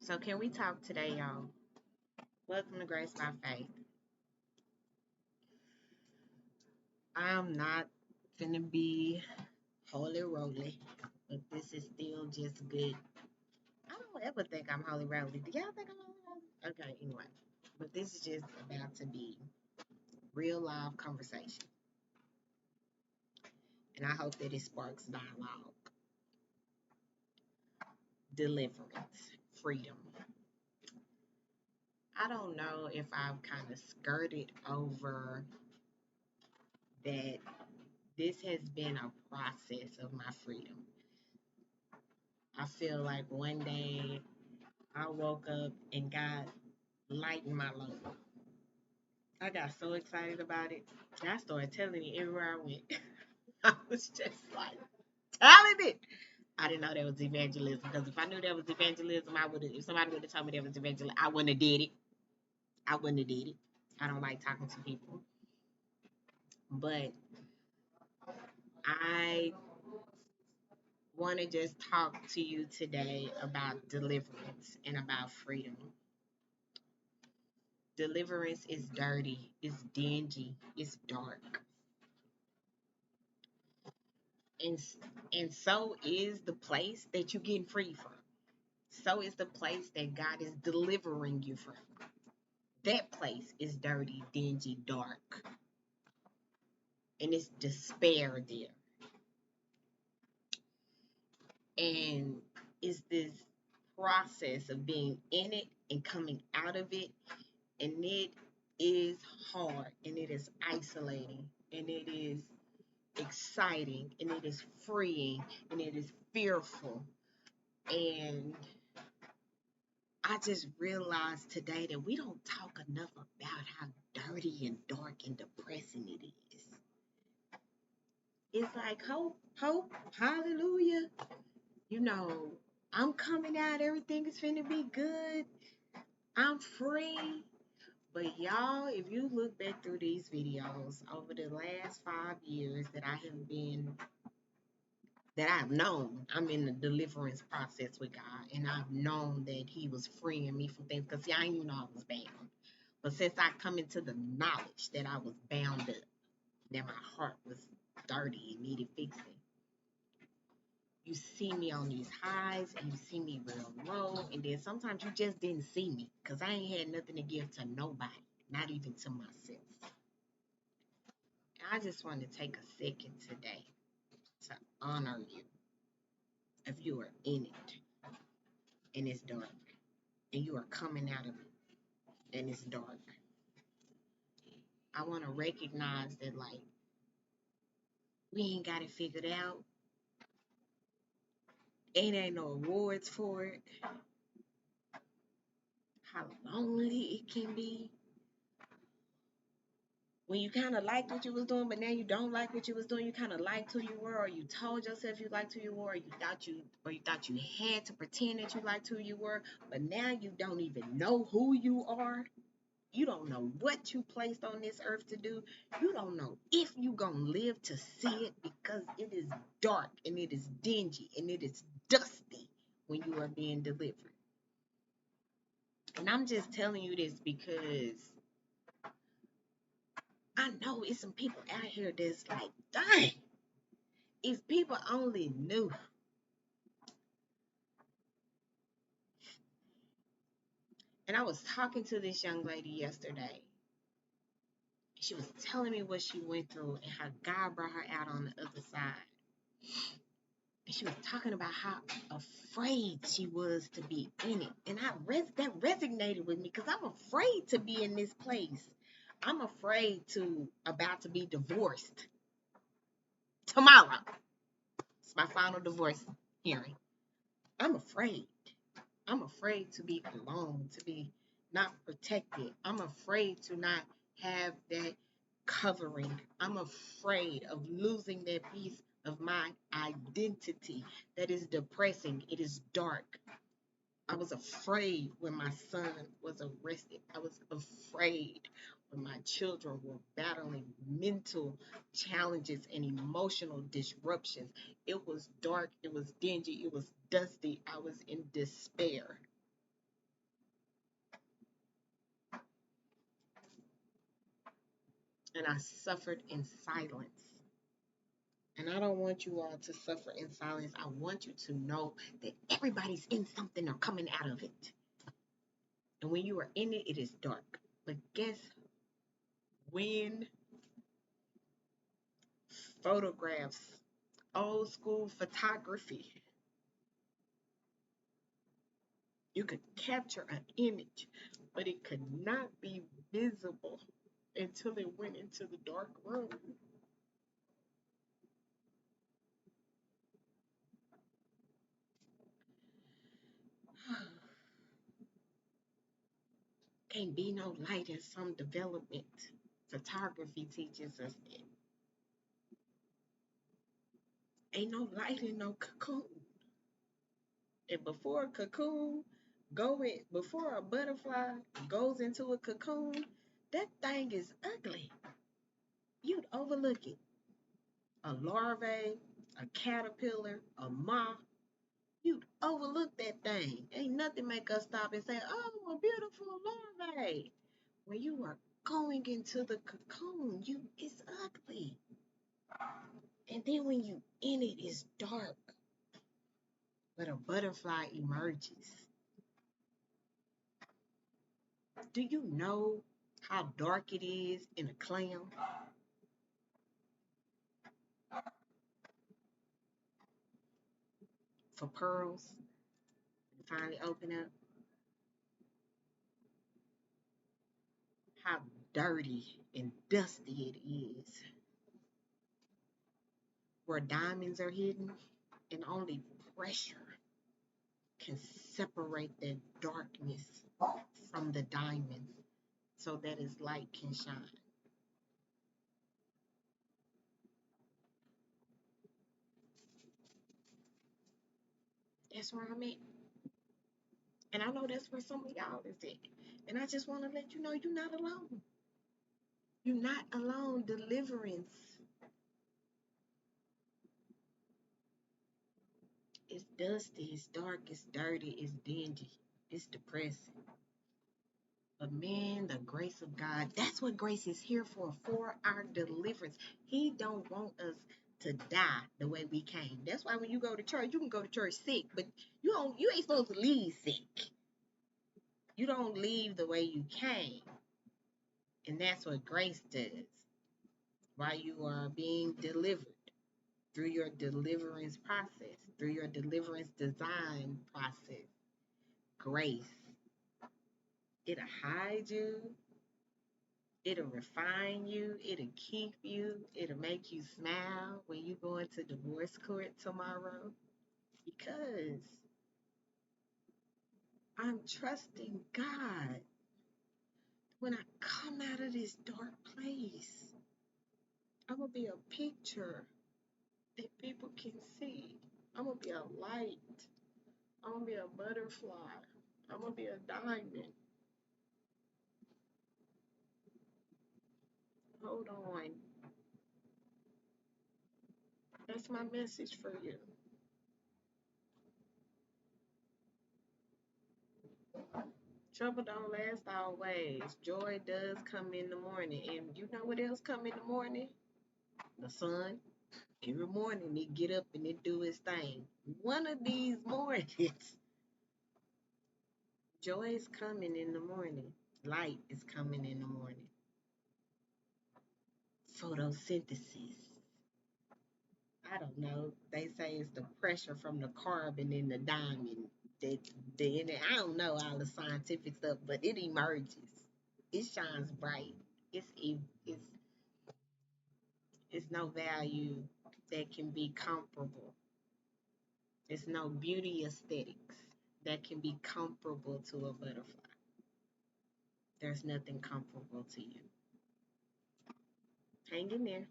So can we talk today, y'all? Welcome to Grace by Faith. I'm not gonna be holy roly, but this is still just good. I don't ever think I'm holy roly. Do y'all think I'm holy roly? Okay, anyway. But this is just about to be real live conversation. And I hope that it sparks dialogue, deliverance, freedom. I don't know if I've kind of skirted over that this has been a process of my freedom. I feel like one day I woke up and God lightened my load. I got so excited about it. I started telling it everywhere I went. I was just like telling it. I didn't know that was evangelism because if I knew that was evangelism, I would have. If somebody would have told me that was evangelism, I wouldn't have did it. I wouldn't have did it. I don't like talking to people, but I want to just talk to you today about deliverance and about freedom. Deliverance is dirty, it's dingy, it's dark. And, and so is the place that you're getting free from. So is the place that God is delivering you from. That place is dirty, dingy, dark, and it's despair there. And it's this process of being in it and coming out of it. And it is hard, and it is isolating, and it is exciting, and it is freeing, and it is fearful. And I just realized today that we don't talk enough about how dirty and dark and depressing it is. It's like hope, hallelujah. You know, I'm coming out, everything is finna be good. I'm free. But y'all, if you look back through these videos over the last 5 years that I've known, I'm in the deliverance process with God, and I've known that He was freeing me from things. Cause see, I didn't even know I was bound. But since I come into the knowledge that I was bound up, that my heart was dirty and needed fixing, you see me on these highs and you see me real low, and then sometimes you just didn't see me because I ain't had nothing to give to nobody, not even to myself. I just want to take a second today to honor you if you are in it and it's dark, and you are coming out of it and it's dark. I want to recognize that, like, we ain't got it figured out. Ain't no awards for it. How lonely it can be when you kind of liked what you was doing, but now you don't like what you was doing. You kind of liked who you were, or you told yourself you liked who you were, or you thought you had to pretend that you liked who you were, but now you don't even know who you are. You don't know what you placed on this earth to do. You don't know if you gonna live to see it because it is dark and it is dingy and it is dusty when you are being delivered. And I'm just telling you this because I know it's some people out here that's like, dang, if people only knew. And I was talking to this young lady yesterday. She was telling me what she went through and how God brought her out on the other side. And she was talking about how afraid she was to be in it. And that resonated with me because I'm afraid to be in this place. I'm afraid to about to be divorced tomorrow. It's my final divorce hearing. I'm afraid. I'm afraid to be alone, to be not protected. I'm afraid to not have that covering. I'm afraid of losing that piece of my identity that is depressing. It is dark. I was afraid when my son was arrested. I was afraid when my children were battling mental challenges and emotional disruptions. It was dark, it was dingy, it was dusty. I was in despair. and I suffered in silence. And I don't want you all to suffer in silence. I want you to know that everybody's in something or coming out of it. And when you are in it, it is dark. But guess when photographs, old school photography, you could capture an image, but it could not be visible until it went into the dark room. Can't be no light in some development. Photography teaches us that. Ain't no light in no cocoon. And before a cocoon before a butterfly goes into a cocoon, that thing is ugly. You'd overlook it. A larvae, a caterpillar, a moth, you'd overlook that thing. Ain't nothing make us stop and say, oh, a beautiful larvae. When you are going into the cocoon, it's ugly. And then when you in it, it's dark. But a butterfly emerges. Do you know how dark it is in a clam? For pearls to finally open up? How dirty and dusty it is. Where diamonds are hidden, and only pressure can separate that darkness from the diamond so that its light can shine. That's where I'm at. And I know that's where some of y'all is at. And I just want to let you know you're not alone. You're not alone. Deliverance is dusty, it's dark, it's dirty, it's dingy, it's depressing. But man, the grace of God, that's what grace is here for our deliverance. He don't want us to die the way we came. That's why when you go to church, you can go to church sick, but you ain't supposed to leave sick. You don't leave the way you came. And that's what grace does. While you are being delivered through your deliverance process, through your deliverance design process, grace. It'll hide you, it'll refine you, it'll keep you, it'll make you smile when you go into divorce court tomorrow. Because I'm trusting God when I come out of this dark place. I'm going to be a picture that people can see. I'm going to be a light. I'm going to be a butterfly. I'm going to be a diamond. Hold on. That's my message for you. Trouble don't last always. Joy does come in the morning. And you know what else come in the morning? The sun. Every morning it get up and it do its thing. One of these mornings, joy is coming in the morning. Light is coming in the morning. Photosynthesis. I don't know. They say it's the pressure from the carbon in the diamond. That, I don't know all the scientific stuff, but it emerges. It shines bright. It's it's no value that can be comparable. It's no beauty aesthetics that can be comparable to a butterfly. There's nothing comparable to you. Hang in there.